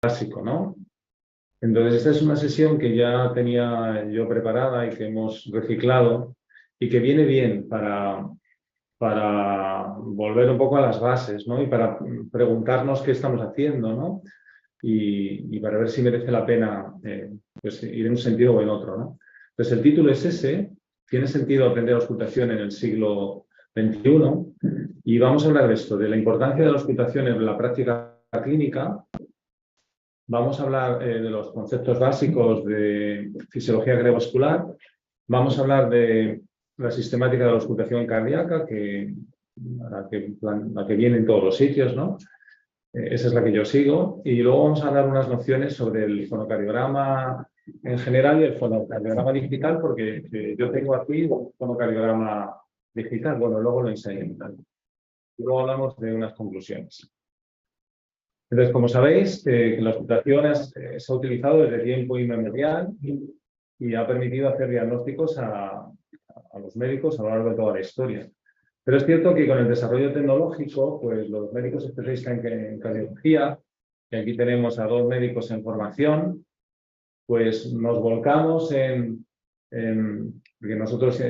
básico, ¿no? Entonces, esta es una sesión que ya tenía yo preparada y que hemos reciclado y que viene bien para volver un poco a las bases, ¿no? Y para preguntarnos qué estamos haciendo, ¿no? Y para ver si merece la pena pues, ir en un sentido o en otro, ¿no? Entonces, el título es ese, tiene sentido aprender auscultación en el siglo XXI, y vamos a hablar de esto, de la importancia de la auscultación en la práctica clínica. Vamos a hablar de los conceptos básicos de fisiología cardiovascular. Vamos a hablar de la sistemática de la auscultación cardíaca, la que viene en todos los sitios, ¿no? Esa es la que yo sigo. Y luego vamos a dar unas nociones sobre el fonocardiograma en general y el fonocardiograma digital, porque yo tengo aquí un fonocardiograma digital. Bueno, luego lo enseño. Y luego hablamos de unas conclusiones. Entonces, como sabéis, la auscultación se ha utilizado desde tiempo inmemorial y ha permitido hacer diagnósticos a los médicos a lo largo de toda la historia. Pero es cierto que con el desarrollo tecnológico, pues los médicos especialistas en cardiología, y aquí tenemos a 2 médicos en formación, pues nos volcamos porque nosotros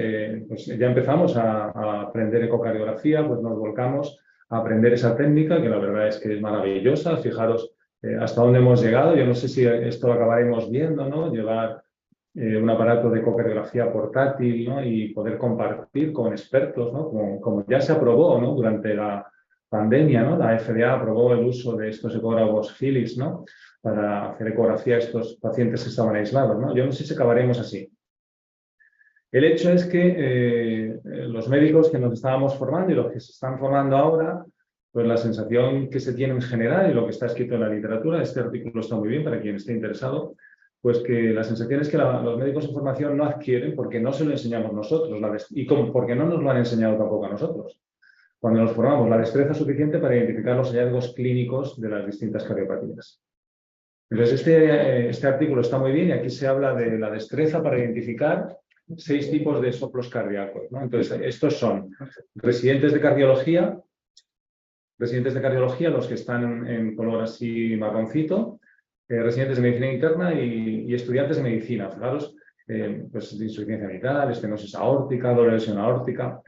pues ya empezamos a aprender ecocardiografía, pues nos volcamos a aprender esa técnica, que la verdad es que es maravillosa. Fijaros hasta dónde hemos llegado. Yo no sé si esto lo acabaremos viendo, ¿no? Llevar un aparato de ecocardiografía portátil, ¿no? Y poder compartir con expertos, ¿no? Como ya se aprobó, ¿no? Durante la pandemia, ¿no? La FDA aprobó el uso de estos ecógrafos Philips, ¿no? Para hacer ecografía a estos pacientes que estaban aislados, ¿no? Yo no sé si acabaremos así. El hecho es que los médicos que nos estábamos formando y los que se están formando ahora, pues la sensación que se tiene en general y lo que está escrito en la literatura, este artículo está muy bien para quien esté interesado, pues que la sensación es que los médicos en formación no adquieren porque no se lo enseñamos nosotros porque no nos lo han enseñado tampoco a nosotros. Cuando nos formamos, la destreza suficiente para identificar los hallazgos clínicos de las distintas cardiopatías. Entonces, este artículo está muy bien y aquí se habla de la destreza para identificar 6 tipos de soplos cardíacos, ¿no? Entonces, estos son residentes de cardiología, los que están en color así marroncito, residentes de medicina interna y estudiantes de medicina. Fijaros, pues de insuficiencia mitral, estenosis aórtica, doble lesión aórtica.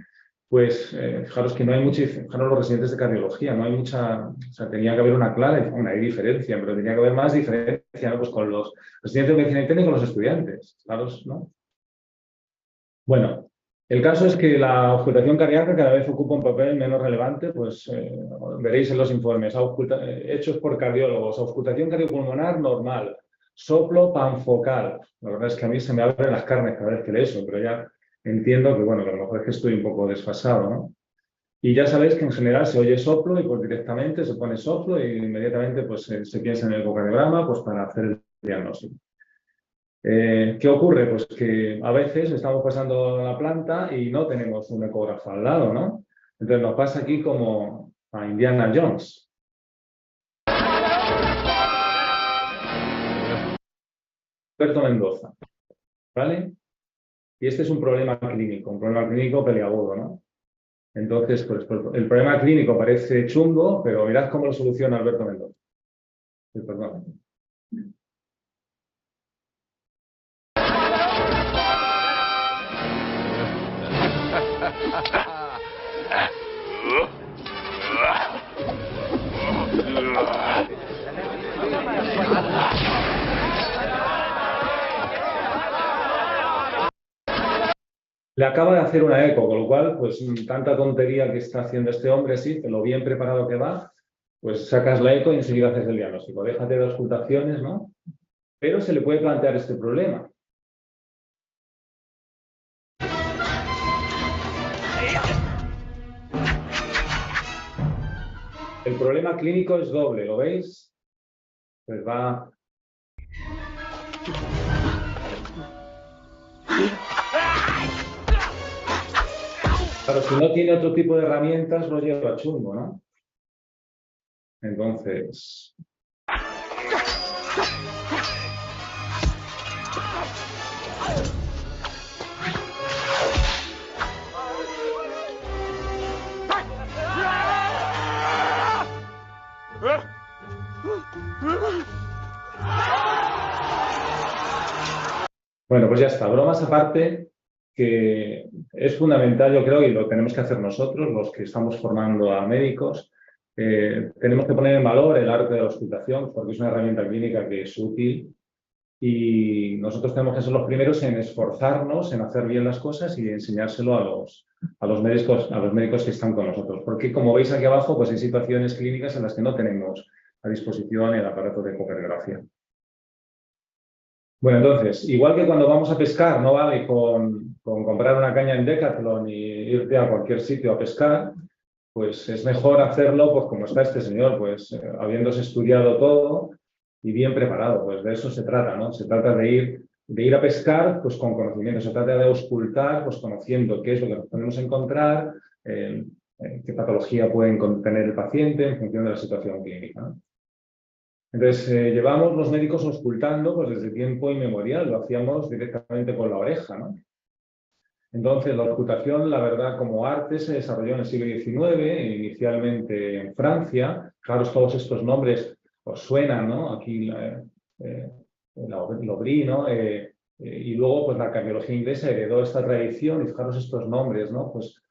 Pues fijaros que no hay mucha, fijaros los residentes de cardiología, no hay mucha, o sea, tenía que haber hay diferencia, pero tenía que haber más diferencia, ¿no? Pues con los residentes de medicina interna y con los estudiantes, fijaros, ¿no? Bueno, el caso es que la auscultación cardíaca cada vez ocupa un papel menos relevante, pues veréis en los informes, hechos por cardiólogos, auscultación cardiopulmonar normal, soplo panfocal. La verdad es que a mí se me abren las carnes cada vez que leo eso, pero ya entiendo que, bueno, que a lo mejor es que estoy un poco desfasado, ¿no? Y ya sabéis que en general se oye soplo y pues directamente se pone soplo y inmediatamente pues se piensa en el ecocardiograma pues para hacer el diagnóstico. ¿Qué ocurre? Pues que a veces estamos pasando la planta y no tenemos un ecógrafo al lado, ¿no? Entonces nos pasa aquí como a Indiana Jones. Alberto Mendoza, ¿vale? Y este es un problema clínico peliagudo, ¿no? Entonces, pues, el problema clínico parece chungo, pero mirad cómo lo soluciona Alberto Mendoza. Perdón. Le acaba de hacer una eco, con lo cual, pues tanta tontería que está haciendo este hombre, sí, lo bien preparado que va, pues sacas la eco y enseguida haces el diagnóstico. Déjate de auscultaciones, ¿no? Pero se le puede plantear este problema. El problema clínico es doble, ¿lo veis? Pues va... Claro, si no tiene otro tipo de herramientas, lo lleva chungo, ¿no? Entonces... Bueno, pues ya está. Bromas aparte, que es fundamental, yo creo, y lo tenemos que hacer nosotros, los que estamos formando a médicos. Tenemos que poner en valor el arte de la auscultación, porque es una herramienta clínica que es útil y nosotros tenemos que ser los primeros en esforzarnos, en hacer bien las cosas y enseñárselo a los médicos que están con nosotros. Porque, como veis aquí abajo, pues hay situaciones clínicas en las que no tenemos a disposición el aparato de ecocardiografía. Bueno, entonces, igual que cuando vamos a pescar, no vale con comprar una caña en Decathlon y irte a cualquier sitio a pescar, pues es mejor hacerlo pues como está este señor, pues habiéndose estudiado todo y bien preparado. Pues de eso se trata, ¿no? Se trata de ir a pescar pues con conocimiento, se trata de auscultar pues conociendo qué es lo que nos podemos encontrar, qué patología puede tener el paciente en función de la situación clínica, ¿no? Entonces, llevamos los médicos auscultando pues, desde tiempo inmemorial, lo hacíamos directamente con la oreja, ¿no? Entonces, la auscultación, la verdad, como arte, se desarrolló en el siglo XIX, inicialmente en Francia. Claro, todos estos nombres os suenan, ¿no? Aquí Lobry, ¿no? Y luego, pues la cardiología inglesa heredó esta tradición, y fijaros estos nombres, ¿no? Pues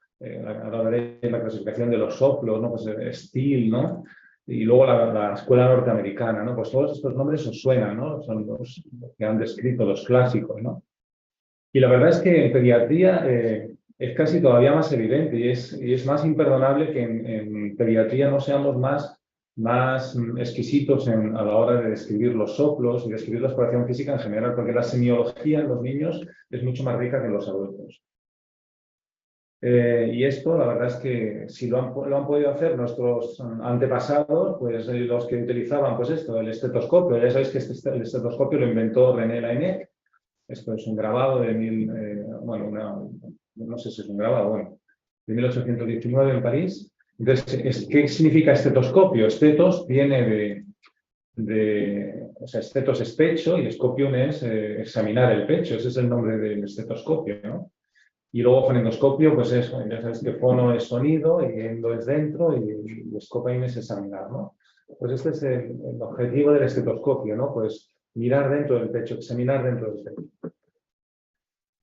ahora veréis la clasificación de los soplos, ¿no? Pues Steele, ¿no? Y luego la escuela norteamericana, ¿no? Pues todos estos nombres os suenan, ¿no? Son los que han descrito los clásicos, ¿no? Y la verdad es que en pediatría es casi todavía más evidente y es más imperdonable que en pediatría no seamos más exquisitos a la hora de describir los soplos y describir la exploración física en general, porque la semiología en los niños es mucho más rica que en los adultos. Y esto, la verdad es que si lo han podido hacer nuestros antepasados, pues los que utilizaban pues esto, el estetoscopio. Ya sabéis que el estetoscopio lo inventó René Laennec. Esto es un grabado de no sé si es un grabado, bueno, de 1819 en París. Entonces, ¿qué significa estetoscopio? Estetos viene o sea, estetos es pecho y escopium es examinar el pecho. Ese es el nombre del estetoscopio, ¿no? Y luego fonendoscopio, pues eso, ya sabes que fono es sonido y endo es dentro y escopium es examinar, ¿no? Pues este es el objetivo del estetoscopio, ¿no? Pues mirar dentro del pecho, examinar dentro del pecho.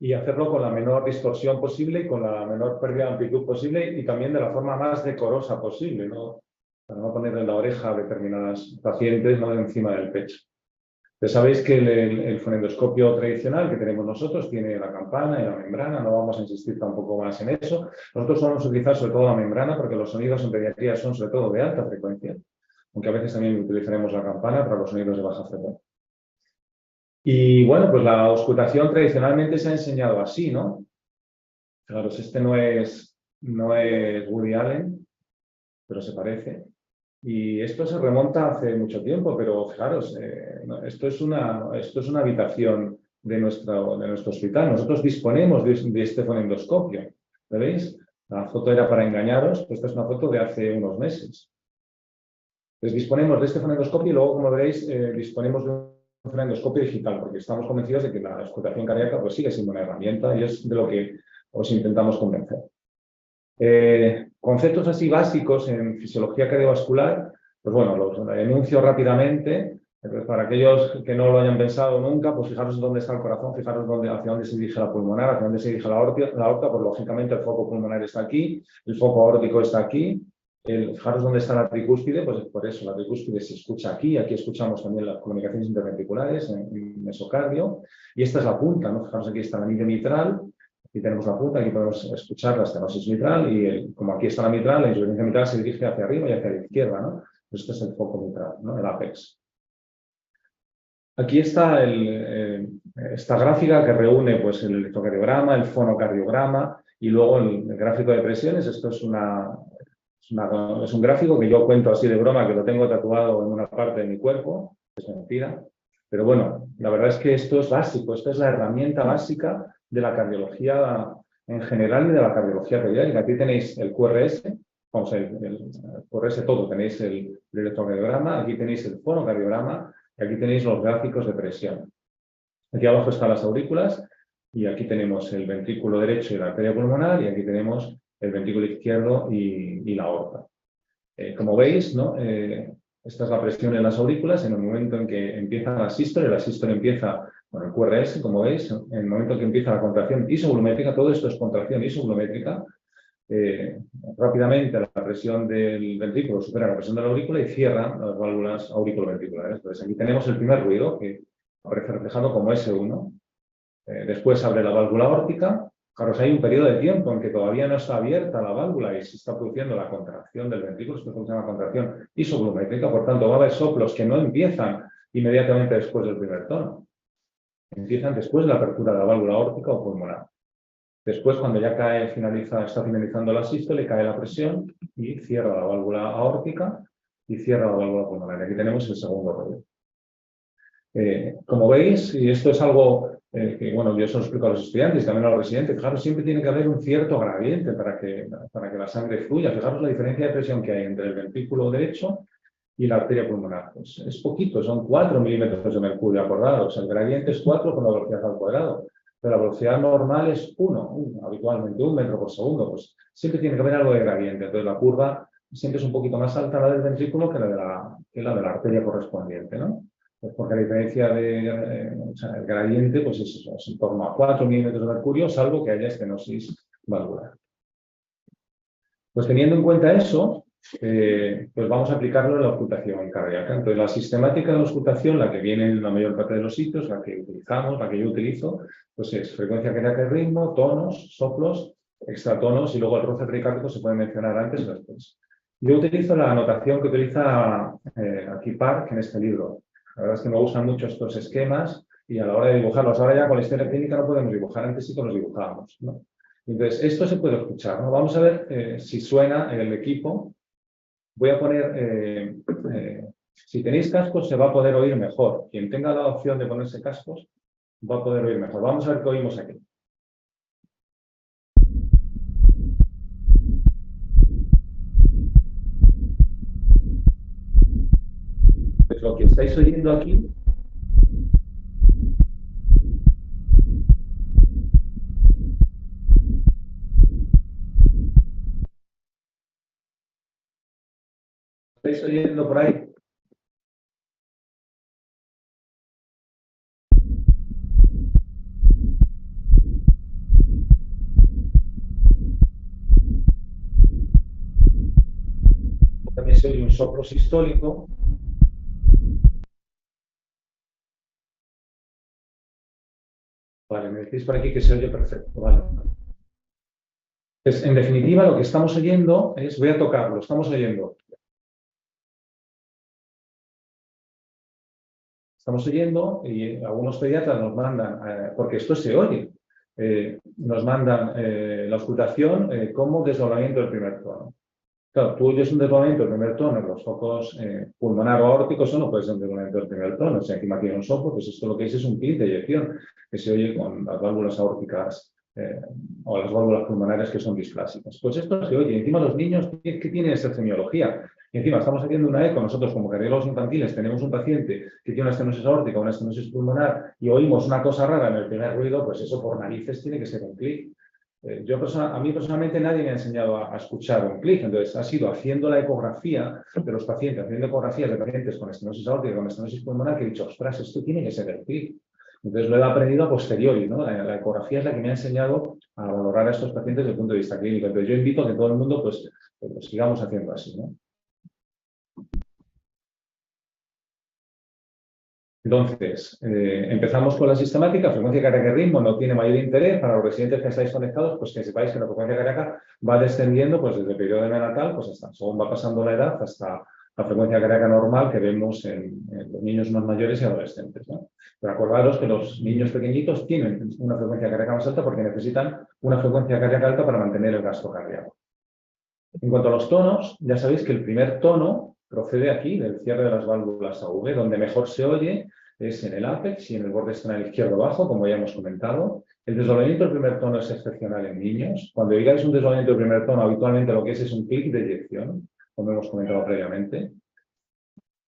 Y hacerlo con la menor distorsión posible y con la menor pérdida de amplitud posible y también de la forma más decorosa posible, ¿no? Para no poner en la oreja a determinadas pacientes, no encima del pecho. Ya sabéis que el fonendoscopio tradicional que tenemos nosotros tiene la campana y la membrana, no vamos a insistir tampoco más en eso. Nosotros vamos a utilizar sobre todo la membrana porque los sonidos en pediatría son sobre todo de alta frecuencia, aunque a veces también utilizaremos la campana para los sonidos de baja frecuencia. Y bueno, pues la auscultación tradicionalmente se ha enseñado así, ¿no? Claro, este no es Woody Allen, pero se parece. Y esto se remonta hace mucho tiempo, pero fijaros, esto es una habitación de nuestro hospital. Nosotros disponemos de este fonendoscopio. ¿Lo veis? La foto era para engañaros, pues esta es una foto de hace unos meses. Entonces disponemos de este fonendoscopio y luego, como veréis, disponemos de un fonendoscopio digital, porque estamos convencidos de que la auscultación cardíaca pues, sigue siendo una herramienta y es de lo que os intentamos convencer. Conceptos así básicos en fisiología cardiovascular, pues bueno, los enuncio rápidamente. Entonces, para aquellos que no lo hayan pensado nunca, pues fijaros dónde está el corazón, fijaros hacia dónde se dirige la pulmonar, hacia dónde se dirige la aorta, pues lógicamente el foco pulmonar está aquí, el foco aórtico está aquí. Fijaros dónde está la tricúspide, pues por eso la tricúspide se escucha aquí escuchamos también las comunicaciones interventriculares en mesocardio, y esta es la punta, ¿no? Fijaros, aquí está la nide mitral, aquí tenemos la punta, aquí podemos escuchar la estenosis mitral, y como aquí está la mitral, la insuficiencia mitral se dirige hacia arriba y hacia la izquierda, ¿no? Pues este es el foco mitral, ¿no? El ápex. Aquí está esta gráfica que reúne pues, el electrocardiograma, el fonocardiograma y luego el gráfico de presiones. Esto es un gráfico que yo cuento así de broma, que lo tengo tatuado en una parte de mi cuerpo, es mentira. Pero bueno, la verdad es que esto es básico, esto es la herramienta básica de la cardiología en general y de la cardiología pediátrica. Aquí tenéis el QRS, vamos a ver, el QRS todo, tenéis el electrocardiograma, aquí tenéis el fonocardiograma y aquí tenéis los gráficos de presión. Aquí abajo están las aurículas y aquí tenemos el ventrículo derecho y la arteria pulmonar y aquí tenemos el ventrículo izquierdo y la aorta. Como veis, ¿no? Esta es la presión en las aurículas en el momento en que empieza la sístole empieza Bueno, el QRS, como veis, en el momento que empieza la contracción isovolumétrica, todo esto es contracción isovolumétrica, rápidamente la presión del ventrículo supera la presión de la aurícula y cierra las válvulas auriculoventriculares. Entonces aquí tenemos el primer ruido que aparece reflejado como S1. Después abre la válvula aórtica. Claro, hay un periodo de tiempo en que todavía no está abierta la válvula y se está produciendo la contracción del ventrículo, esto se llama contracción isovolumétrica, por tanto va a haber soplos que no empiezan inmediatamente después del primer tono, empiezan después de la apertura de la válvula aórtica o pulmonar. Después, cuando ya está finalizando la sístole, cae la presión y cierra la válvula aórtica y cierra la válvula pulmonar. Aquí tenemos el segundo rollo. Como veis, y esto es algo que, bueno, yo se lo explico a los estudiantes y también a los residentes, fijaros, siempre tiene que haber un cierto gradiente para que la sangre fluya. Fijaros la diferencia de presión que hay entre el ventrículo derecho y la arteria pulmonar. Pues es poquito, son 4 milímetros de mercurio acordados. El gradiente es 4 con la velocidad al cuadrado. Pero la velocidad normal es 1, habitualmente 1 metro por segundo. Pues siempre tiene que haber algo de gradiente. Entonces la curva siempre es un poquito más alta la del ventrículo que la de la arteria correspondiente, ¿no? Pues porque la diferencia o sea, el gradiente pues es eso, es en torno a 4 milímetros de mercurio, salvo que haya estenosis valvular. Pues teniendo en cuenta eso, pues vamos a aplicarlo en la auscultación cardíaca. Entonces, la sistemática de la auscultación, la que viene en la mayor parte de los sitios, la que utilizamos, la que yo utilizo, pues es frecuencia cardíaca y ritmo, tonos, soplos, extratonos y luego el roce pericárdico se puede mencionar antes o después. Yo utilizo la anotación que utiliza aquí Park en este libro. La verdad es que me gustan mucho estos esquemas y a la hora de dibujarlos, ahora ya con la historia clínica no podemos dibujar, antes sí que los dibujábamos, ¿no? Entonces, esto se puede escuchar, ¿no? Vamos a ver si suena el equipo. Voy a poner, si tenéis cascos se va a poder oír mejor. Quien tenga la opción de ponerse cascos va a poder oír mejor. Vamos a ver qué oímos aquí. Pues lo que estáis oyendo aquí ¿estáis oyendo por ahí? También se oye un soplo sistólico. Vale, me decís por aquí que se oye perfecto. Vale. Pues, en definitiva, lo que estamos oyendo es, voy a tocarlo, estamos oyendo. Estamos oyendo y algunos pediatras nos mandan, porque esto se oye, nos mandan la auscultación como desdoblamiento del primer tono. Claro, tú oyes un desdoblamiento del primer tono en los focos pulmonar o aórticos, eso no puede ser un desdoblamiento del primer tono. Si encima tiene un soplo, pues esto lo que es un clic de eyección que se oye con las válvulas aórticas o las válvulas pulmonares que son displásicas. Pues esto se oye. Encima los niños que tienen esta semiología. Y encima estamos haciendo una eco, nosotros como cardiólogos infantiles tenemos un paciente que tiene una estenosis aórtica, una estenosis pulmonar y oímos una cosa rara en el primer ruido, pues eso por narices tiene que ser un clic. A mí personalmente nadie me ha enseñado a escuchar un clic, entonces ha sido haciendo la ecografía de los pacientes, haciendo ecografías de pacientes con estenosis aórtica, con estenosis pulmonar, que he dicho, ostras, esto tiene que ser el clic. Entonces lo he aprendido a posteriori, ¿no? La ecografía es la que me ha enseñado a valorar a estos pacientes desde el punto de vista clínico. Entonces yo invito a que todo el mundo pues sigamos haciendo así, ¿no? Entonces, empezamos con la sistemática, frecuencia cardíaca y ritmo, no tiene mayor interés para los residentes que estáis conectados, pues que sepáis que la frecuencia cardíaca va descendiendo pues desde el periodo de neonatal, pues hasta, según va pasando la edad, hasta la frecuencia cardíaca normal que vemos en los niños más mayores y adolescentes, ¿no? Pero acordaros que los niños pequeñitos tienen una frecuencia cardíaca más alta porque necesitan una frecuencia cardíaca alta para mantener el gasto cardíaco. En cuanto a los tonos, ya sabéis que el primer tono procede aquí, del cierre de las válvulas AV, donde mejor se oye es en el ápex y en el borde externo izquierdo bajo, como ya hemos comentado. El desdoblamiento del primer tono es excepcional en niños. Cuando digáis un desdoblamiento del primer tono, habitualmente lo que es un clic de eyección, como hemos comentado previamente.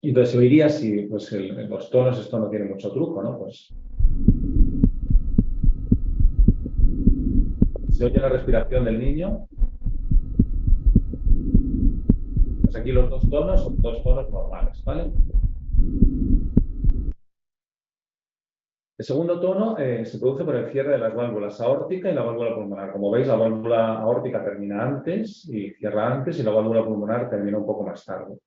Y entonces se oiría si pues, los tonos, esto no tiene mucho truco, ¿no? Pues se oye la respiración del niño. Pues aquí los dos tonos son dos tonos normales, ¿vale? El segundo tono se produce por el cierre de las válvulas aórtica y la válvula pulmonar. Como veis, la válvula aórtica termina antes y cierra antes y la válvula pulmonar termina un poco más tarde.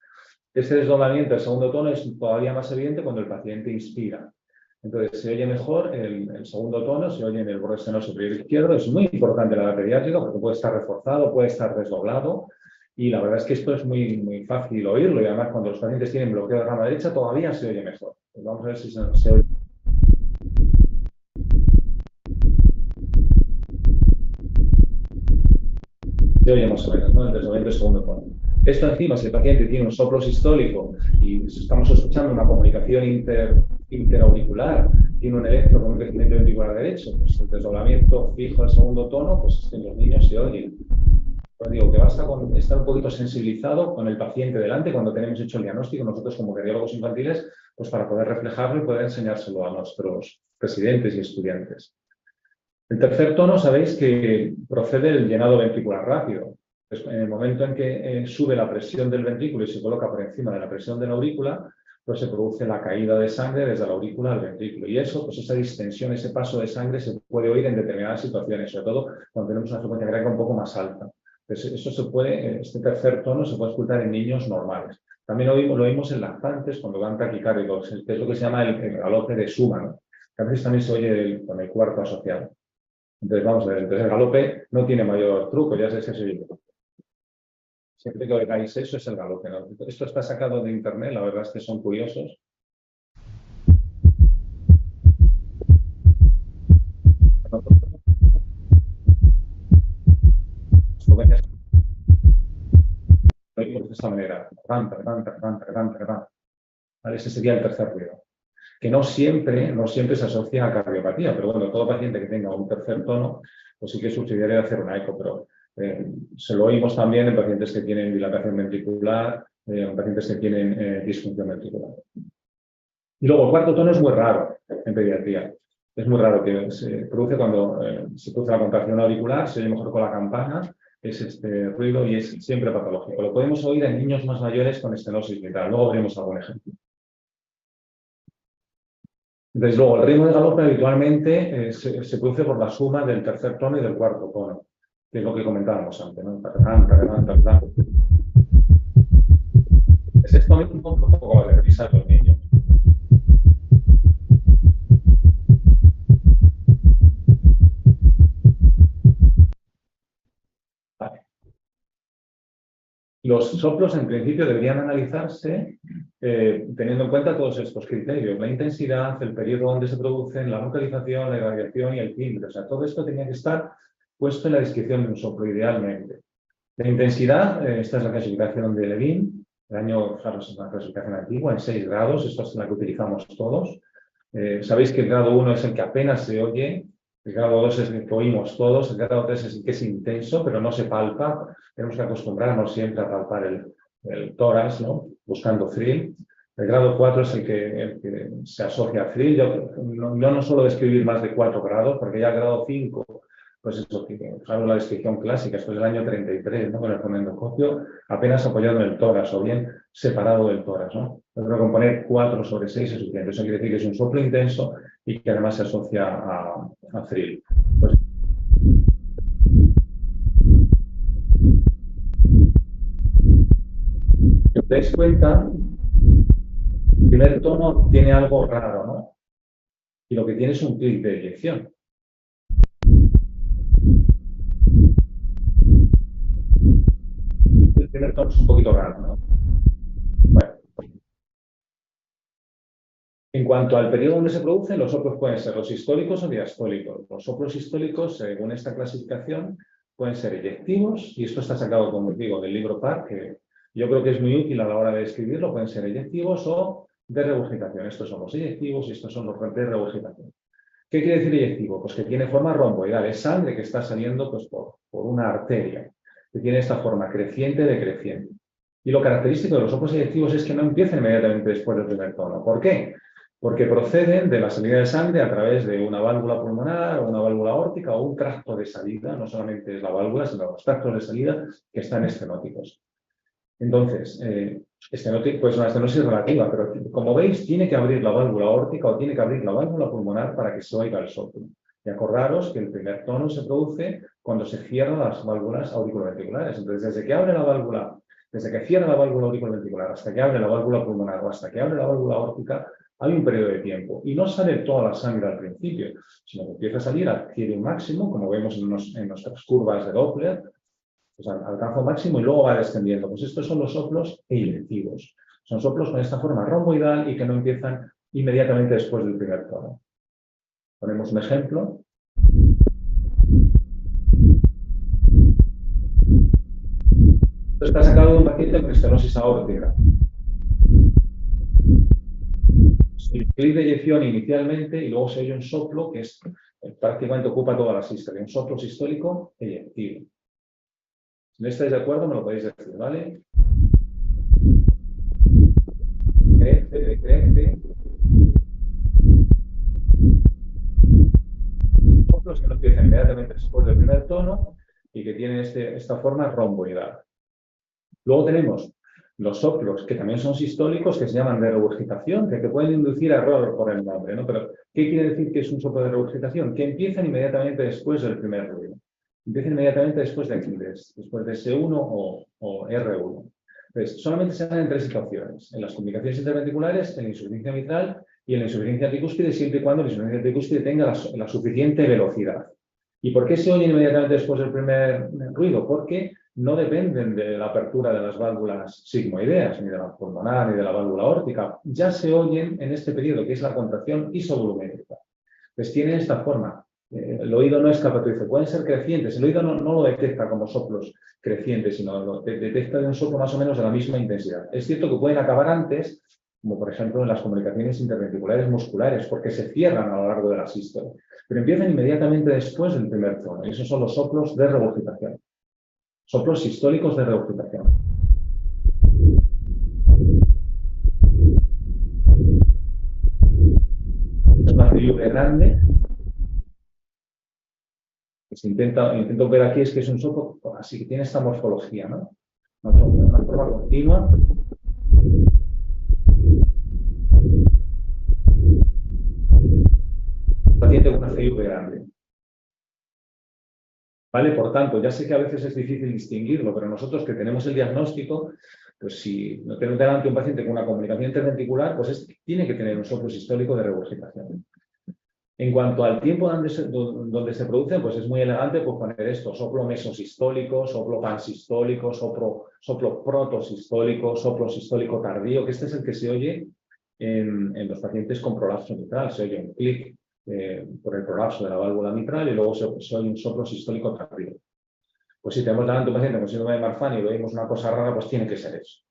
Este desdoblamiento del segundo tono es todavía más evidente cuando el paciente inspira. Entonces, se oye mejor el segundo tono, se oye en el borde seno superior izquierdo. Es muy importante la pediátrica porque puede estar reforzado, puede estar desdoblado. Y la verdad es que esto es muy fácil oírlo. Y además, cuando los pacientes tienen bloqueo de rama derecha, todavía se oye mejor. Pues vamos a ver si se oye. Se oye más o menos, ¿no? El desdoblamiento del segundo tono. Esto encima, si el paciente tiene un soplo sistólico y estamos sospechando una comunicación interauricular, tiene un electro con un crecimiento ventricular derecho, pues el desdoblamiento fijo al segundo tono, pues en los niños se oye. Pues digo que basta con estar un poquito sensibilizado con el paciente delante cuando tenemos hecho el diagnóstico, nosotros como cardiólogos infantiles, pues para poder reflejarlo y poder enseñárselo a nuestros residentes y estudiantes. El tercer tono, sabéis que procede del llenado ventricular rápido. Pues en el momento en que sube la presión del ventrículo y se coloca por encima de la presión de la aurícula, pues se produce la caída de sangre desde la aurícula al ventrículo. Y eso, pues esa distensión, ese paso de sangre se puede oír en determinadas situaciones, sobre todo cuando tenemos una frecuencia cardíaca un poco más alta. Pues eso se puede, este tercer tono se puede escuchar en niños normales. También lo oímos en lactantes cuando dan taquicárdicos, que es lo que se llama el galope de suma, ¿no? Que a veces también se oye con el cuarto asociado. Entonces, vamos a ver, entonces el galope no tiene mayor truco, ya sé que soy yo. Siempre que oigáis eso es el galope, ¿no? Esto está sacado de internet, la verdad es que son curiosos. Lo oímos de esta manera. ¿Vale? Ese sería el tercer ruido. Que no siempre se asocia a cardiopatía, pero bueno, todo paciente que tenga un tercer tono, pues sí que es subsidiario de hacer una eco, pero se lo oímos también en pacientes que tienen dilatación ventricular, en pacientes que tienen disfunción ventricular. Y luego el cuarto tono es muy raro en pediatría. Es muy raro que se produce cuando se produce la contracción auricular, se oye mejor con la campana, es este ruido y es siempre patológico. Lo podemos oír en niños más mayores con estenosis vital. Luego veremos algún ejemplo. Desde luego, el ritmo de galope habitualmente se produce por la suma del tercer tono y del cuarto tono, que es lo que comentábamos antes, ¿no? Es esto mismo un poco de revisar los niños. Vale. Los soplos, en principio, deberían analizarse teniendo en cuenta todos estos criterios: la intensidad, el periodo donde se producen, la localización, la irradiación y el timbre. O sea, todo esto tenía que estar puesto en la descripción de un soplo, idealmente. La intensidad, esta es la clasificación de Levine, el año, claro, es una clasificación antigua, en 6 grados, esta es la que utilizamos todos. Sabéis que el grado 1 es el que apenas se oye, el grado 2 es el que oímos todos, el grado 3 es el que es intenso, pero no se palpa. Tenemos que acostumbrarnos siempre a palpar el tórax, ¿no? Buscando thrill. El grado 4 es el que se asocia a thrill. Yo no suelo describir más de 4 grados, porque ya el grado 5, pues eso, claro, la descripción clásica, esto es del año 33, ¿no? Con el fonendoscopio apenas apoyado en el tórax o bien separado del tórax, ¿no? Yo creo que con poner 4 sobre 6 es suficiente. Eso quiere decir que es un soplo intenso y que además se asocia a thrill. Pues, si os dais cuenta, el primer tono tiene algo raro, ¿no? Y lo que tiene es un clic de eyección. El primer tono es un poquito raro, ¿no? Bueno. En cuanto al periodo donde se producen, los soplos pueden ser los sistólicos o diastólicos. Los soplos sistólicos, según esta clasificación, pueden ser eyectivos, y esto está sacado, como os digo, del libro PAR, que yo creo que es muy útil a la hora de escribirlo. Pueden ser eyectivos o de regurgitación. Estos son los eyectivos y estos son los de regurgitación. ¿Qué quiere decir eyectivo? Pues que tiene forma romboidal, es sangre que está saliendo pues, por una arteria, que tiene esta forma creciente decreciente. Y lo característico de los soplos eyectivos es que no empiezan inmediatamente después del primer tono. ¿Por qué? Porque proceden de la salida de sangre a través de una válvula pulmonar o una válvula aórtica o un tracto de salida. No solamente es la válvula, sino los tractos de salida que están estenóticos. Entonces, pues una estenosis relativa, pero como veis, tiene que abrir la válvula aórtica o tiene que abrir la válvula pulmonar para que se oiga el soplo. Y acordaros que el primer tono se produce cuando se cierran las válvulas auriculoventriculares. Entonces, desde que cierra la válvula auriculoventricular hasta que abre la válvula pulmonar o hasta que abre la válvula aórtica, hay un periodo de tiempo. Y no sale toda la sangre al principio, sino que empieza a salir, adquiere un máximo, como vemos en nuestras curvas de Doppler, pues alcanza un máximo y luego va descendiendo. Pues estos son los soplos eilectivos. Son soplos con esta forma romboidal y que no empiezan inmediatamente después del primer tono. Ponemos un ejemplo. Esto está sacado de un paciente con estenosis aórtica. El clic de eyección inicialmente y luego se oye un soplo que prácticamente ocupa toda la sístole, un soplo sistólico eyectivo. Si no estáis de acuerdo, me lo podéis decir, ¿vale? Crece. Soplos que no empiezan inmediatamente después del primer tono y que tienen esta forma romboidal. Luego tenemos los soplos, que también son sistólicos, que se llaman de regurgitación, que pueden inducir a error por el nombre, ¿no? Pero, ¿qué quiere decir que es un soplo de regurgitación? Que empiezan inmediatamente después del primer ruido. Empiezan inmediatamente después de Aquiles, después de S1 o R1. Entonces, solamente se dan en tres situaciones: en las comunicaciones interventriculares, en la insuficiencia mitral y en la insuficiencia tricúspide, siempre y cuando la insuficiencia tricúspide tenga la suficiente velocidad. ¿Y por qué se oyen inmediatamente después del primer ruido? Porque no dependen de la apertura de las válvulas sigmoideas, ni de la pulmonar, ni de la válvula aórtica. Ya se oyen en este periodo, que es la contracción isovolumétrica. Pues tienen esta forma. El oído no es capatoide, pueden ser crecientes. El oído no lo detecta como soplos crecientes, sino lo detecta de un soplo más o menos de la misma intensidad. Es cierto que pueden acabar antes, como por ejemplo en las comunicaciones interventriculares musculares, porque se cierran a lo largo de la sístole, pero empiezan inmediatamente después del primer tono. Y esos son los soplos de regurgitación. Soplos sistólicos de regurgitación. Es una filibre grande. Pues intento ver aquí es que es un soplo así que tiene esta morfología, ¿no? Una forma continua. Un paciente con una filibre grande. ¿Vale? Por tanto, ya sé que a veces es difícil distinguirlo, pero nosotros que tenemos el diagnóstico, pues si no tenemos delante un paciente con una comunicación interventricular, pues tiene que tener un soplo sistólico de regurgitación. En cuanto al tiempo donde se producen, pues es muy elegante pues poner esto: soplo mesosistólico, soplo pansistólico, soplo protosistólico, soplo sistólico tardío, que este es el que se oye en los pacientes con prolapso mitral. Se oye un clic por el prolapso de la válvula mitral y luego se oye un soplo sistólico tardío. Pues si tenemos delante un paciente con síndrome de Marfan y le oímos una cosa rara, pues tiene que ser eso.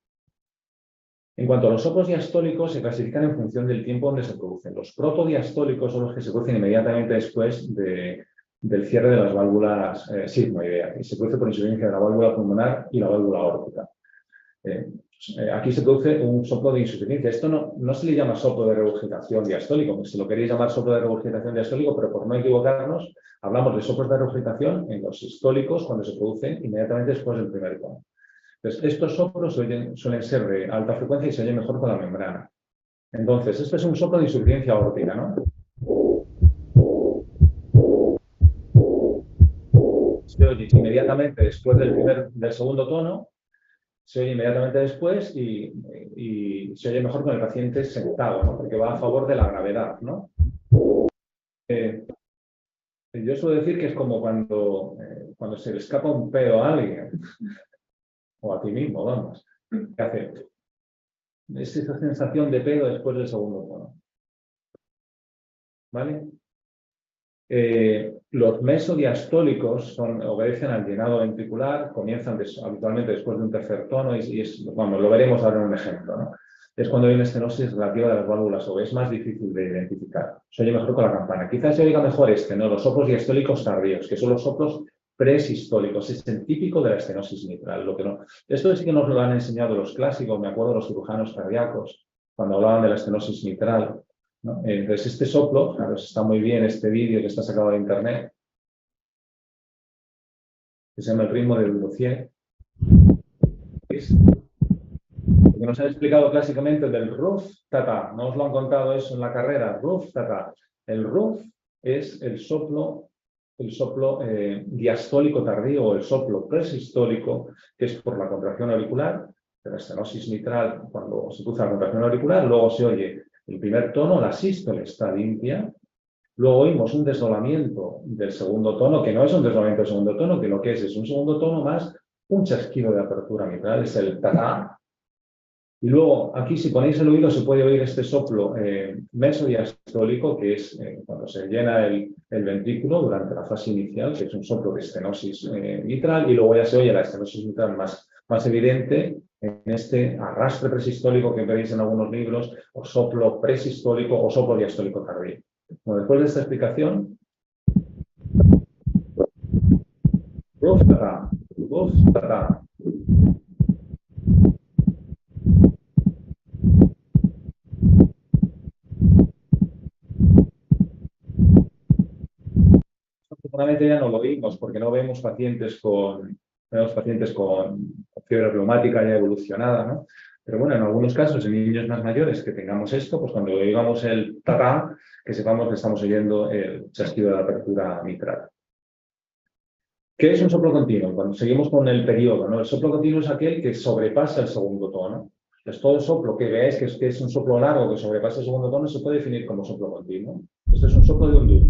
En cuanto a los soplos diastólicos, se clasifican en función del tiempo donde se producen. Los protodiastólicos son los que se producen inmediatamente después del cierre de las válvulas sigmoideas, y se produce por insuficiencia de la válvula pulmonar y la válvula aórtica. Aquí se produce un soplo de insuficiencia. Esto no se le llama soplo de regurgitación diastólico, si lo queréis llamar soplo de regurgitación diastólico, pero por no equivocarnos, hablamos de soplos de regurgitación en los sistólicos cuando se producen inmediatamente después del primer tono. Entonces, estos soplos suelen ser de alta frecuencia y se oyen mejor con la membrana. Entonces, esto es un soplo de insuficiencia aórtica, ¿no? Se oye inmediatamente después del segundo tono, se oye inmediatamente después y se oye mejor con el paciente sentado, ¿no? Porque va a favor de la gravedad, ¿no? Yo suelo decir que es como cuando se le escapa un pedo a alguien, o a ti mismo, vamos, ¿qué hace? Es esa sensación de pedo después del segundo tono. ¿Vale? Los mesodiastólicos obedecen al llenado ventricular, comienzan habitualmente después de un tercer tono vamos, lo veremos ahora en un ejemplo, ¿no? Es cuando hay una estenosis relativa de las válvulas o es más difícil de identificar. Se oye mejor con la campana. Quizás se oiga mejor ¿no? Los soplos diastólicos tardíos, que son los soplos presistólicos. Es el típico de la estenosis mitral. Esto sí que nos lo han enseñado los clásicos, me acuerdo, los cirujanos cardíacos, cuando hablaban de la estenosis mitral, ¿no? Entonces, este soplo, claro, está muy bien este vídeo que está sacado de internet, que se llama El ritmo de Dulocier. nos han explicado clásicamente del ruf tata. No os lo han contado eso en la carrera. Ruf tata. El ruf es el soplo diastólico tardío o el soplo presistólico, que es por la contracción auricular, de la estenosis mitral cuando se produce la contracción auricular. Luego se oye el primer tono, la sístole está limpia. Luego oímos un desdoblamiento del segundo tono, que no es un desdoblamiento del segundo tono, que lo que es un segundo tono más un chasquido de apertura mitral, es el ta-ta. Y luego, aquí, si ponéis el oído, se puede oír este soplo mesodiastólico, que es cuando se llena el ventrículo durante la fase inicial, que es un soplo de estenosis mitral, y luego ya se oye la estenosis mitral más evidente en este arrastre presistólico que veis en algunos libros, o soplo presistólico o soplo diastólico tardío. Bueno, después de esta explicación, ruf tata, ruf tata. Afortunadamente ya no lo oímos porque no vemos pacientes con fiebre reumática ya evolucionada, ¿no? Pero bueno, en algunos casos, en niños más mayores que tengamos esto, pues cuando oigamos el tatá, que sepamos que estamos oyendo el chasquido de la apertura mitral. ¿Qué es un soplo continuo? Cuando seguimos con el periodo, ¿no? El soplo continuo es aquel que sobrepasa el segundo tono. Entonces, todo el soplo que veáis que es un soplo largo que sobrepasa el segundo tono se puede definir como soplo continuo. Esto es un soplo de un dúo.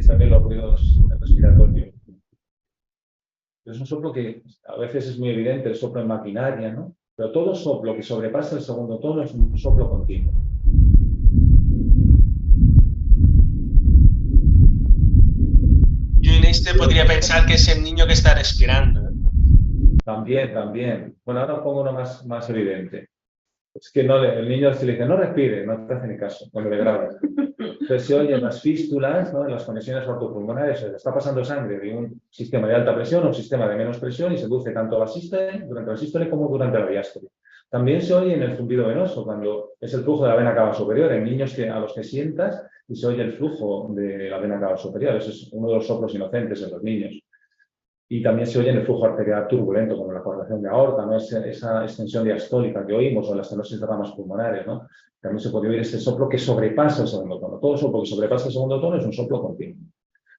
También los ruidos respiratorios. Es un soplo que a veces es muy evidente, el soplo en maquinaria, ¿no? Pero todo soplo que sobrepasa el segundo tono es un soplo continuo. Yo en este podría pensar que es el niño que está respirando. También. Bueno, ahora pongo uno más evidente. Es que no, el niño se le dice, no respire, no te hace ni caso cuando le grabas. Entonces se oyen las fístulas, ¿no? En las conexiones ortopulmonares, se está pasando sangre de un sistema de alta presión a un sistema de menos presión y se produce tanto la sístole, durante la sístole como durante la diástole. También se oye en el zumbido venoso, cuando es el flujo de la vena cava superior, en niños a los que sientas y se oye el flujo de la vena cava superior. Ese es uno de los soplos inocentes en los niños. Y también se oye en el flujo arterial turbulento, como la contracción de aorta, ¿no? Esa extensión diastólica que oímos, o las estenosis de ramas pulmonares, ¿no? También se puede oír ese soplo que sobrepasa el segundo tono. Todo soplo que sobrepasa el segundo tono es un soplo continuo.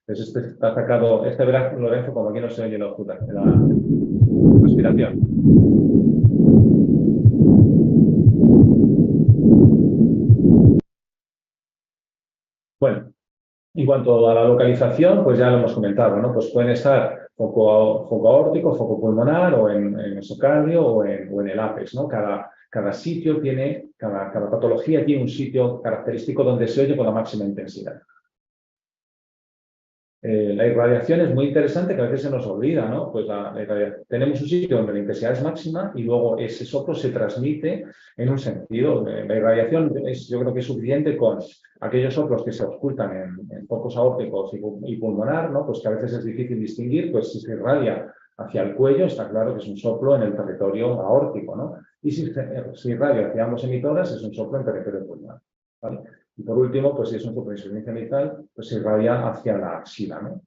Entonces, este está sacado, verás, Lorenzo, como aquí no se oye la respiración. Bueno, en cuanto a la localización, pues ya lo hemos comentado, ¿no? Pues pueden estar foco aórtico, foco pulmonar, o en mesocardio, o en el ápex, ¿no? Cada sitio tiene, cada patología tiene un sitio característico donde se oye con la máxima intensidad. La irradiación es muy interesante, que a veces se nos olvida, ¿no? Pues tenemos un sitio donde la intensidad es máxima y luego ese soplo se transmite en un sentido. La irradiación yo creo que es suficiente con aquellos soplos que se ocultan en focos aórticos y pulmonar, ¿no? Pues que a veces es difícil distinguir, pues si se irradia hacia el cuello, está claro que es un soplo en el territorio aórtico, ¿no? Y si se irradia hacia ambos emitoras, es un soplo en territorio pulmonar, ¿vale? Y por último, pues si es un soplo de insuficiencia mitral, pues se irradia hacia la axila, ¿no?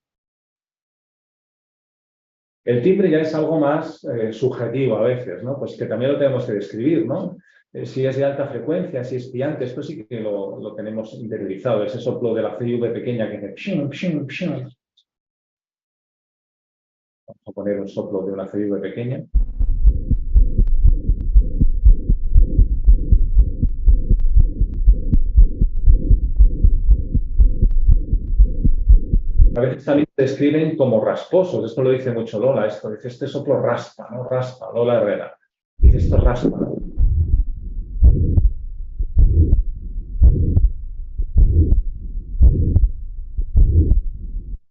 El timbre ya es algo más subjetivo a veces, ¿no? Pues que también lo tenemos que describir, ¿no? Si es de alta frecuencia, si es piante, esto sí que lo tenemos interiorizado, ese soplo de la CV pequeña que hace pshum, pshum, pshum. Vamos a poner un soplo de una CV pequeña. A veces también se describen como rasposos, esto lo dice mucho Lola, dice este soplo raspa, ¿no? Raspa, Lola Herrera. Dice esto raspa, ¿no?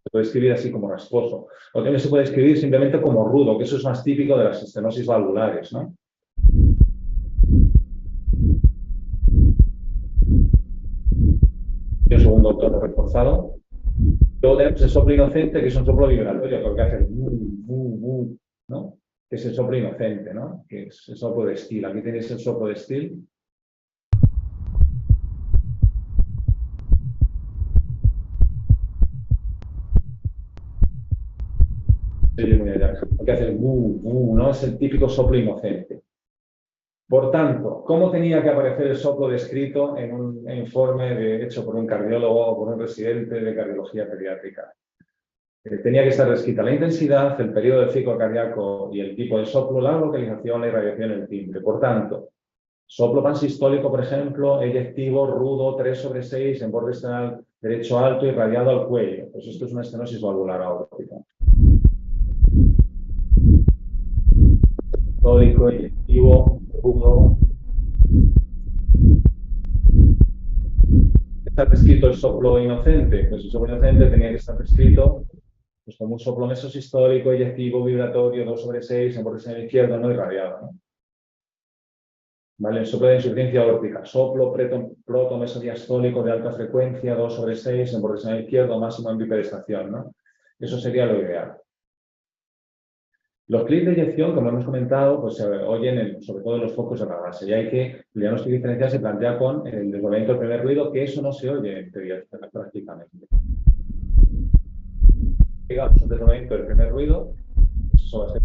Se puede escribir así como rasposo. O también se puede escribir simplemente como rudo, que eso es más típico de las estenosis valvulares, ¿no? Y un segundo tono reforzado. Luego tenemos el soplo inocente, que es un soplo vibratorio, porque hace ¿no? Que es el soplo inocente, ¿no? Que es el soplo de Still. Aquí tenéis el soplo de Still. Lo que hace el ¿no? Es el típico soplo inocente. Por tanto, ¿cómo tenía que aparecer el soplo descrito en un informe hecho por un cardiólogo o por un residente de cardiología pediátrica? Tenía que estar descrita la intensidad, el periodo del ciclo cardíaco y el tipo de soplo, la localización, la irradiación y el timbre. Por tanto, soplo pansistólico, por ejemplo, eyectivo, rudo, 3/6, en borde external derecho alto y radiado al cuello. Pues esto es una estenosis valvular aórtica. Sistólico, eyectivo, rudo. ¿Está descrito el soplo inocente? Pues el soplo inocente tenía que estar descrito pues como un soplo mesosistólico, eyectivo, vibratorio, 2/6, en borde external izquierdo, no irradiado, ¿no? ¿Vale? El soplo de insuficiencia aórtica, soplo protomesodiastólico de alta frecuencia, 2/6, en borde external izquierdo, máximo en bipedestación, ¿no? Eso sería lo ideal. Los clics de eyección, como hemos comentado, pues se oyen sobre todo en los focos de la base, y hay que, el diagnóstico diferencial se plantea con el desdoblamiento del primer ruido, que eso no se oye en teoría prácticamente. Digamos, un desdoblamiento del primer ruido, eso va a ser.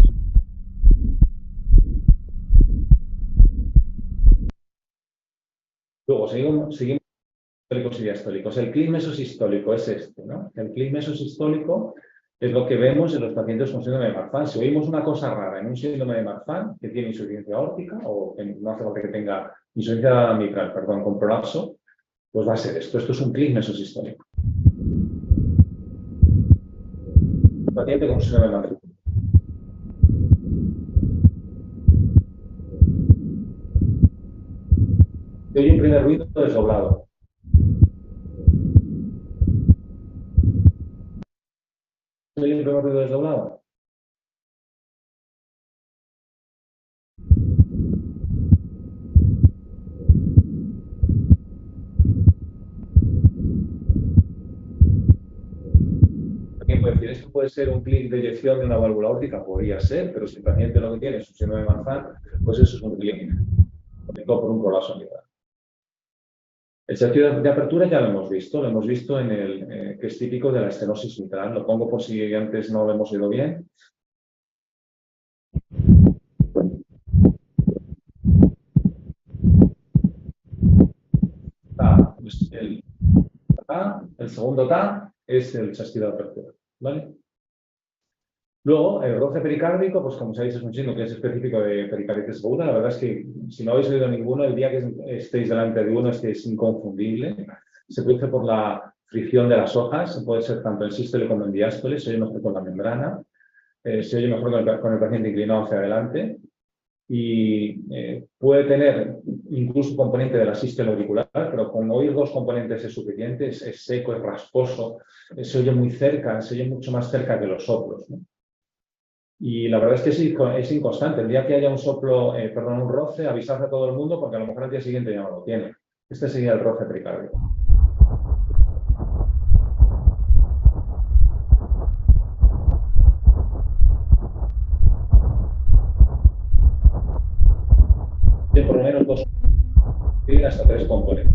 Luego seguimos sistólicos y diastólicos. El clic mesosistólico es este, ¿no? El clic mesosistólico es lo que vemos en los pacientes con síndrome de Marfan. Si oímos una cosa rara en un síndrome de Marfan que tiene insuficiencia aórtica, o no hace falta que tenga insuficiencia mitral, perdón, con prolapso, pues va a ser esto. Esto es un clic mesosistólico. Paciente con síndrome de Marfan. Se oye un primer ruido desdoblado. ¿Se oye un primer ruido desdoblado? ¿Quién puede decir? ¿Esto puede ser un clic de eyección de una válvula aórtica? Podría ser, pero si el paciente lo que tiene es un síndrome de Marfan, pues eso es un clic por un prolapso mitral. El chasquido de apertura ya lo hemos visto en el que es típico de la estenosis mitral. Lo pongo por si antes no lo hemos oído bien. El segundo ta es el chasquido de apertura, ¿vale? Luego, el roce pericárdico, pues como sabéis es un signo que es específico de pericarditis aguda. La verdad es que si no habéis oído ninguno, el día que estéis delante de uno es que es inconfundible. Se produce por la fricción de las hojas, puede ser tanto en sístole como en diástole, se oye mejor con la membrana, se oye mejor con el paciente inclinado hacia adelante y puede tener incluso componente de la sístole auricular, pero con oír dos componentes es suficiente, es seco, es rasposo, se oye muy cerca, se oye mucho más cerca que los soplos, ¿no? Y la verdad es que es inconstante. El día que haya un soplo, un roce, avisad a todo el mundo porque a lo mejor al día siguiente ya no lo tiene. Este sería el roce pericárdico. Tiene por lo menos dos hasta tres componentes.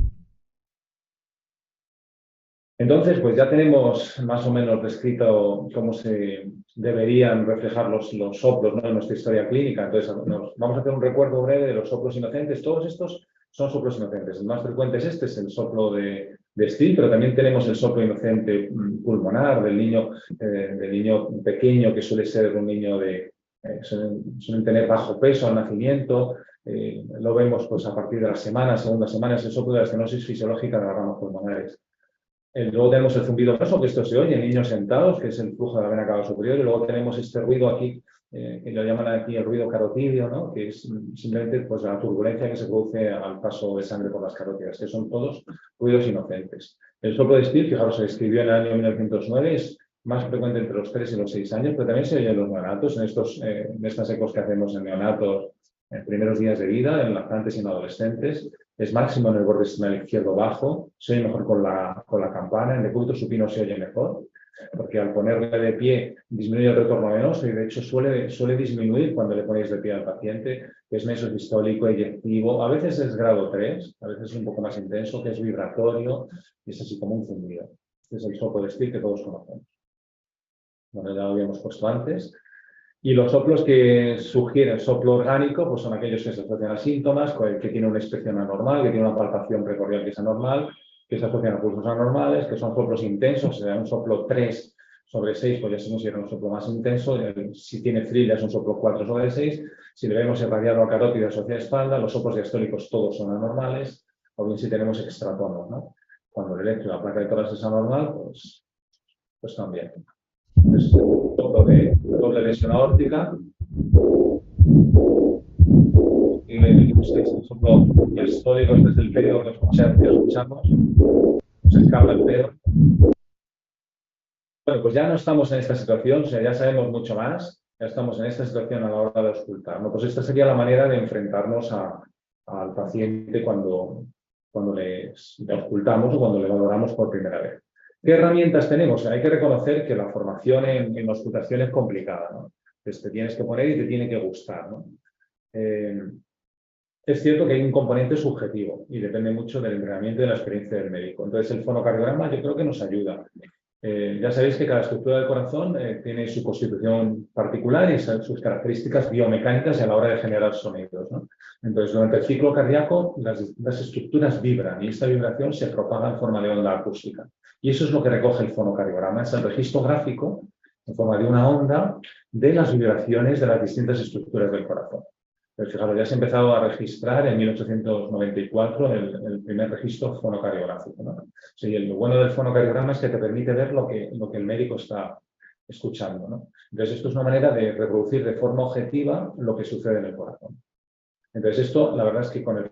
Entonces, pues ya tenemos más o menos descrito cómo se deberían reflejar los soplos, ¿no?, en nuestra historia clínica. Entonces, vamos a hacer un recuerdo breve de los soplos inocentes. Todos estos son soplos inocentes. El más frecuente es es el soplo de Still, pero también tenemos el soplo inocente pulmonar del niño pequeño, que suele ser un niño suelen tener bajo peso al nacimiento. Lo vemos pues a partir de la segunda semana, es el soplo de la estenosis fisiológica de las ramas pulmonares. Luego tenemos el zumbido venoso, que esto se oye en niños sentados, que es el flujo de la vena cava superior, y luego tenemos este ruido aquí, que lo llaman aquí el ruido carotidio, ¿no?, que es simplemente pues, la turbulencia que se produce al paso de sangre por las carótidas, que son todos ruidos inocentes. El soplo de Still, fijaros, se describió en el año 1909, es más frecuente entre los 3 y los 6 años, pero también se oye en los neonatos, en estas ecos que hacemos en neonatos en primeros días de vida, en lactantes y en adolescentes. Es máximo en el borde external izquierdo bajo, se oye mejor con la campana, en decúbito supino se oye mejor, porque al ponerle de pie disminuye el retorno venoso y de hecho suele disminuir cuando le ponéis de pie al paciente, que es mesosistólico, eyectivo, a veces es grado 3, a veces es un poco más intenso, que es vibratorio, y es así como un zumbido. Este es el soplo de Still que todos conocemos. Bueno, ya lo habíamos puesto antes. Y los soplos que sugieren soplo orgánico pues son aquellos que se asocian a síntomas, que tiene una inspección anormal, que tiene una palpación precordial que es anormal, que se asocian a pulsos anormales, que son soplos intensos, o sea, un soplo 3/6, pues ya se considera un soplo más intenso. Si tiene frilla es un soplo 4/6. Si le vemos irradiado a carótida hacia espalda, los soplos diastólicos todos son anormales, o bien si tenemos extratonos, ¿no? Cuando el electro y la placa de tórax es anormal, pues también. Es un soplo de doble lesión aórtica. Y este es el soplo diastólico, este es el periodo que escuchamos. Se escapa el pedo. Bueno, pues ya no estamos en esta situación, o sea, ya sabemos mucho más, ya estamos en esta situación a la hora de auscultar, ¿no? Pues esta sería la manera de enfrentarnos al paciente cuando le auscultamos o cuando le valoramos por primera vez. ¿Qué herramientas tenemos? Hay que reconocer que la formación en auscultación es complicada, ¿no? Pues te tienes que poner y te tiene que gustar, ¿no? Es cierto que hay un componente subjetivo y depende mucho del entrenamiento y de la experiencia del médico. Entonces, el fonocardiograma yo creo que nos ayuda. Ya sabéis que cada estructura del corazón tiene su constitución particular y sus características biomecánicas a la hora de generar sonidos, ¿no? Entonces, durante el ciclo cardíaco, las estructuras vibran y esta vibración se propaga en forma de onda acústica. Y eso es lo que recoge el fonocardiograma, es el registro gráfico en forma de una onda de las vibraciones de las distintas estructuras del corazón. Pero fijaros, ya se ha empezado a registrar en 1894 el primer registro fonocardiográfico, ¿no? Sí, lo bueno del fonocardiograma es que te permite ver lo que el médico está escuchando, ¿no? Entonces, esto es una manera de reproducir de forma objetiva lo que sucede en el corazón. Entonces, esto, la verdad es que con el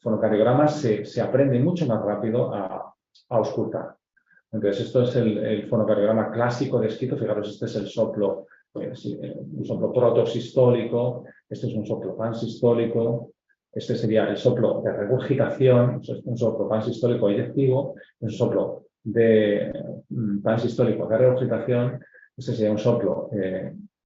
fonocardiograma se aprende mucho más rápido a auscultar. Entonces, esto es el fonocardiograma clásico descrito. Fijaros, este es el soplo, un soplo protosistólico, este es un soplo pansistólico, este sería el soplo de regurgitación, un soplo pansistólico eyectivo, un soplo de pansistólico de regurgitación, este sería un soplo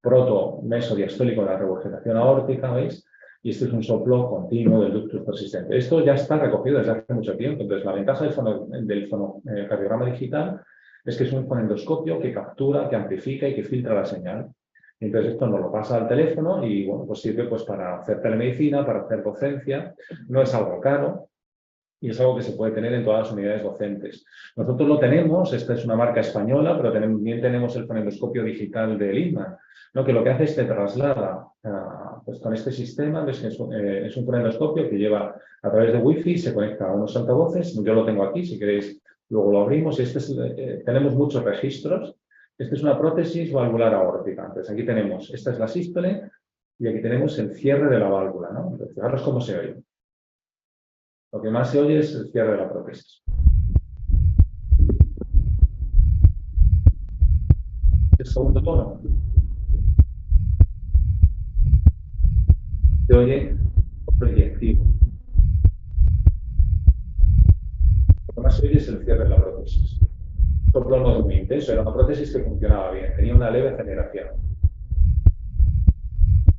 proto-mesodiastólico de la regurgitación aórtica, ¿veis? Y este es un soplo continuo del ductus persistente. Esto ya está recogido desde hace mucho tiempo. Entonces, la ventaja del fonocardiograma digital es que es un fonendoscopio que captura, que amplifica y que filtra la señal. Entonces, esto nos lo pasa al teléfono y bueno, pues sirve pues, para hacer telemedicina, para hacer docencia. No es algo caro y es algo que se puede tener en todas las unidades docentes. Nosotros lo tenemos, esta es una marca española, pero también tenemos el fonendoscopio digital de Lindman, ¿no? Que lo que hace es te traslada pues con este sistema, ves que es un fonendoscopio que lleva a través de Wi-Fi, se conecta a unos altavoces, yo lo tengo aquí, si queréis luego lo abrimos, y tenemos muchos registros. Esta es una prótesis valvular aórtica. Entonces aquí tenemos, esta es la sístole y aquí tenemos el cierre de la válvula, ¿no? Entonces, fijaros cómo se oye. Lo que más se oye es el cierre de la prótesis. El segundo tono. Se oye proyectivo. Lo que más se oye es el cierre de la prótesis. Soplo no es muy intenso, era una prótesis que funcionaba bien, tenía una leve aceleración.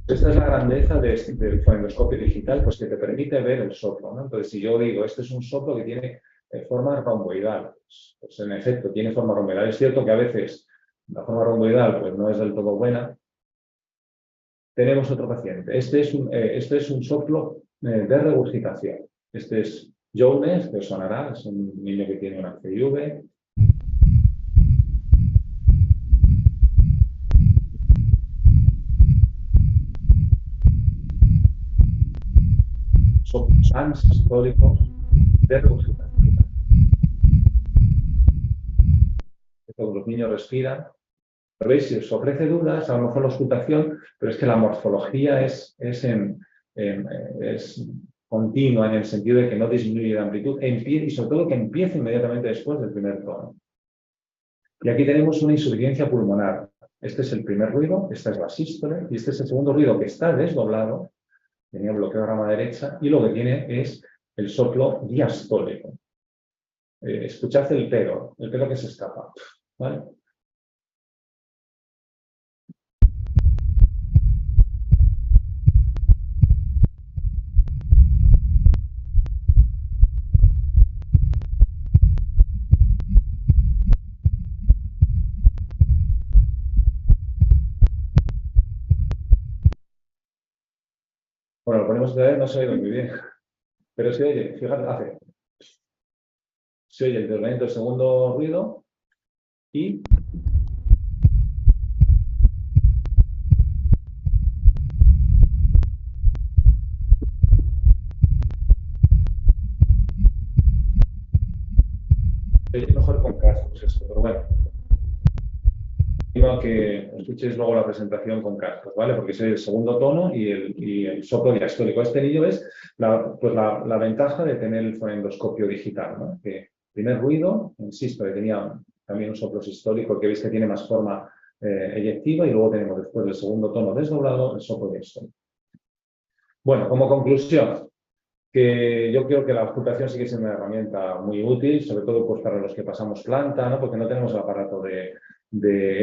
Esta es la grandeza del fonendoscopio digital, pues que te permite ver el soplo, ¿no? Entonces, si yo digo, este es un soplo que tiene forma romboidal, pues en efecto tiene forma romboidal. Es cierto que a veces la forma romboidal pues, no es del todo buena. Tenemos otro paciente. Este es un soplo de regurgitación. Este es Jones, que os sonará, es un niño que tiene una CIV. Soplos pansistólicos de regurgitación. Todos los niños respiran. Pero veis, si os ofrece dudas, a lo mejor la auscultación, pero es que la morfología es continua en el sentido de que no disminuye de amplitud y sobre todo que empiece inmediatamente después del primer tono. Y aquí tenemos una insuficiencia pulmonar. Este es el primer ruido, esta es la sístole, y este es el segundo ruido que está desdoblado, tenía bloqueo de rama derecha, y lo que tiene es el soplo diastólico. Escuchad el pedo que se escapa, ¿vale? Bueno, lo ponemos otra vez, no se oye muy bien. Pero se oye, fíjate, hace. Se oye el desdoblamiento del segundo ruido y se oye mejor con cascos esto, pero bueno. A que escuchéis luego la presentación con cascos, ¿vale? Porque soy el segundo tono y el soplo diastólico. Este niño es la ventaja de tener el fonendoscopio digital, ¿no? Que el primer ruido, insisto, que tenía también un soplo sistólico que veis que tiene más forma eyectiva y luego tenemos después del segundo tono desdoblado el soplo diastólico. Bueno, como conclusión, que yo creo que la auscultación sigue siendo una herramienta muy útil, sobre todo pues, para los que pasamos planta, ¿no? Porque no tenemos el aparato de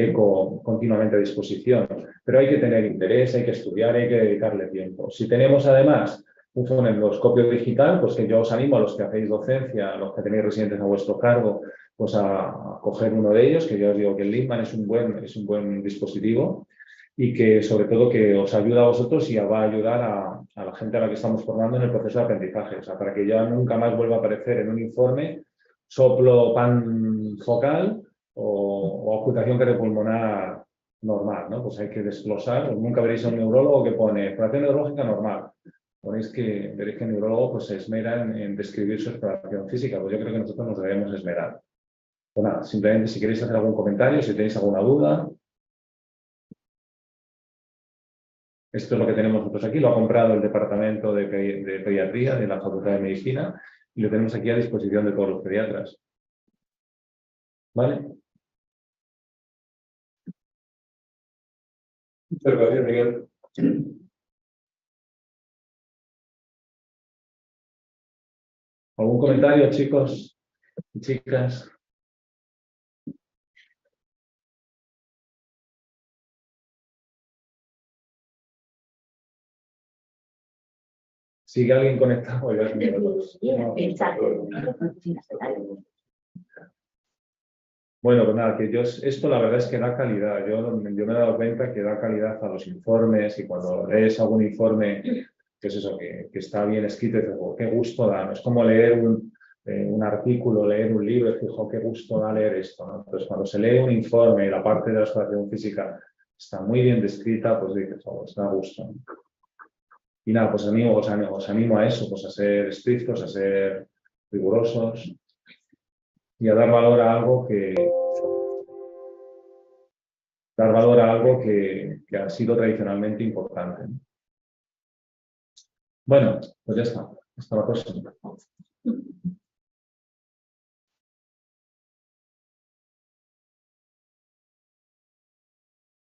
eco continuamente a disposición, pero hay que tener interés, hay que estudiar, hay que dedicarle tiempo. Si tenemos además un fonendoscopio digital, pues que yo os animo a los que hacéis docencia, a los que tenéis residentes a vuestro cargo, pues a coger uno de ellos, que yo os digo que el Lippmann es un buen dispositivo y que sobre todo que os ayuda a vosotros y va a ayudar a la gente a la que estamos formando en el proceso de aprendizaje, o sea, para que ya nunca más vuelva a aparecer en un informe soplo pan focal o ocultación cardiopulmonar normal, ¿no? Pues hay que desglosar. Nunca veréis a un neurólogo que pone exploración neurológica normal. Veréis que el neurólogo pues, se esmera en describir su exploración física. Pues yo creo que nosotros nos debemos esmerar. Pues nada, simplemente si queréis hacer algún comentario, si tenéis alguna duda. Esto es lo que tenemos nosotros aquí. Lo ha comprado el Departamento de Pediatría de la Facultad de Medicina y lo tenemos aquí a disposición de todos los pediatras. ¿Vale? Muchas gracias, Miguel. ¿Algún comentario, chicos y chicas? ¿Sigue alguien conectado? Bueno, pues nada, que esto la verdad es que da calidad. Yo me he dado cuenta que da calidad a los informes y cuando lees algún informe, que es eso, que está bien escrito, dices, oh, qué gusto da, ¿no? Es como leer un artículo, leer un libro, y dices, qué gusto da leer esto, ¿no? Entonces, cuando se lee un informe y la parte de la exploración física está muy bien descrita, pues dices, oh, está a gusto, ¿no? Y nada, pues os animo a eso, pues a ser estrictos, a ser rigurosos y a dar valor a algo que ha sido tradicionalmente importante, ¿no? Bueno, pues ya está. Hasta la próxima.